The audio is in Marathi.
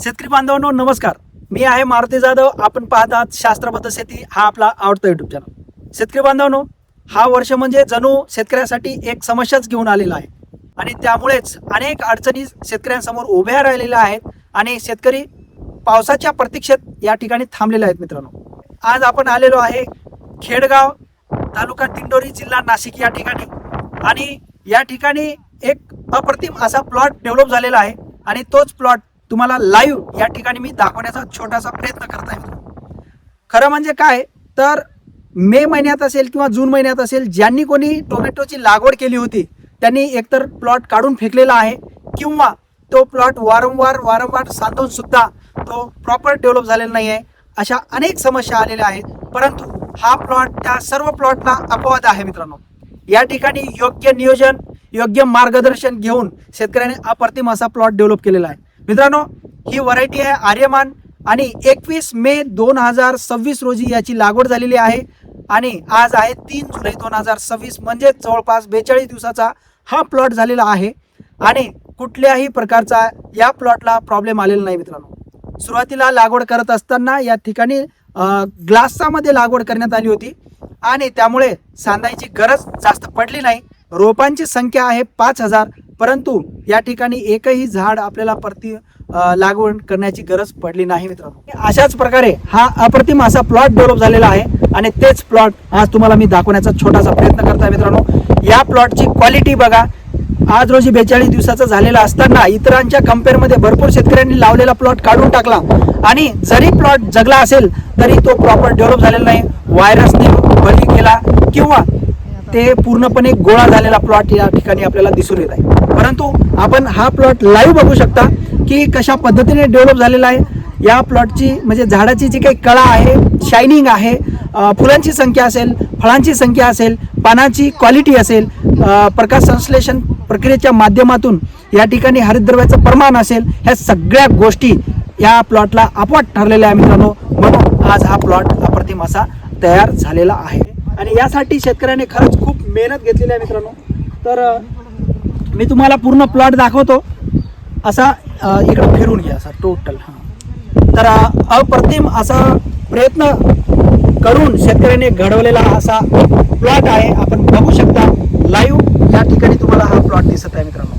शेतकरी बांधवांनो नमस्कार. मी आहे मारुती जाधव. आपण पाहत आहात शास्त्रबद्ध शेती हा आपला आवडता युट्यूब चॅनल. शेतकरी बांधवांनो, हा वर्ष म्हणजे जणू शेतकऱ्यासाठी एक समस्याच घेऊन आलेला आहे आणि त्यामुळेच अनेक अडचणी शेतकऱ्यांसमोर उभ्या राहिलेल्या आहेत आणि शेतकरी पावसाच्या प्रतीक्षेत या ठिकाणी थांबलेले आहेत. मित्रांनो, आज आपण आलेलो आहे खेडगाव, तालुका दिंडोरी, जिल्हा नाशिक या ठिकाणी आणि या ठिकाणी एक अप्रतिम असा प्लॉट डेव्हलप झालेला आहे आणि तोच प्लॉट तुम्हाला लाईव्ह या ठिकाणी मी दाखवण्याचा छोटासा प्रयत्न करत आहे. खरं म्हणजे काय तर मे महिन्यात असेल किंवा जून महिन्यात असेल, ज्यांनी कोणी टोमॅटोची लागवड केली होती त्यांनी एकतर प्लॉट काढून फेकलेला आहे किंवा तो प्लॉट वारंवार सांधून सुद्धा तो प्रॉपर डेव्हलप झालेला नाही आहे. अशा अनेक समस्या आलेल्या आहेत, परंतु हा प्लॉट त्या सर्व प्लॉटला अपवाद आहे. मित्रांनो, या ठिकाणी योग्य नियोजन, योग्य मार्गदर्शन घेऊन शेतकऱ्याने अप्रतिम असा प्लॉट डेव्हलप केलेला आहे. मित्रांनो, ही व्हरायटी आहे आर्यमान आणि 21 मे 2026 रोजी याची लागवड झालेली आहे आणि आज आहे 3 जुलै 2026, म्हणजे जवळपास 42 दिवसाचा हा प्लॉट झालेला आहे आणि कुठल्याही प्रकारचा या प्लॉटला प्रॉब्लेम आलेला नाही. मित्रांनो, सुरुवातीला लागवड करत असताना या ठिकाणी ग्लासामध्ये लागवड करण्यात आली होती आणि त्यामुळे सांधायची गरज जास्त पडली नाही. रोपांची संख्या आहे 5000, परंतु या ठिकाणी एकही झाड आपल्याला लागवड करण्याची गरज पडली नाही. मित्रांनो, अशाच प्रकारे हा अप्रतिम असा प्लॉट डेव्हलप झालेला आहे आणि तेच प्लॉट आज तुम्हाला मी दाखवण्याचा छोटासा प्रयत्न करतोय. मित्रांनो, या प्लॉटची क्वालिटी बघा. आज रोजी 42 दिवसाचा झालेला असताना इतरांच्या कम्पेअरमध्ये भरपूर शेतकऱ्यांनी लावलेला प्लॉट काढून टाकला आणि जरी प्लॉट जगला असेल तरी तो प्रॉपर डेव्हलप झालेला नाही. व्हायरसने बळी केला किंवा ते पूर्णपणे गोळा झालेला प्लॉट या ठिकाणी आपल्याला दिसून येत आहे. परंतु आपण हा प्लॉट लाईव्ह बघू शकता की कशा पद्धतीने डेव्हलप झालेला आहे. या प्लॉटची म्हणजे झाडाची जी काही कळा आहे, शायनिंग आहे, फुलांची संख्या असेल, फळांची संख्या असेल, पानाची क्वालिटी असेल, प्रकाश संश्लेषण प्रक्रियेच्या माध्यमातून या ठिकाणी हरितद्रव्याचं प्रमाण असेल, ह्या सगळ्या गोष्टी या प्लॉटला अपवाद ठरलेल्या आहे. मित्रांनो, म्हणून आज हा प्लॉट अप्रतिम असा तयार झालेला आहे आणि यासाठी शेतकऱ्याने खरंच खूप मेहनत घेतलेली आहे. मित्रांनो, तर मी तुम्हाला पूर्ण प्लॉट दाखवतो. असा इकडं फिरून घ्या असा टोटल. तर अप्रतिम असा प्रयत्न करून शेतकऱ्याने घडवलेला असा प्लॉट आहे. आपण बघू शकता लाईव्ह या ठिकाणी तुम्हाला हा प्लॉट दिसत आहे. मित्रांनो,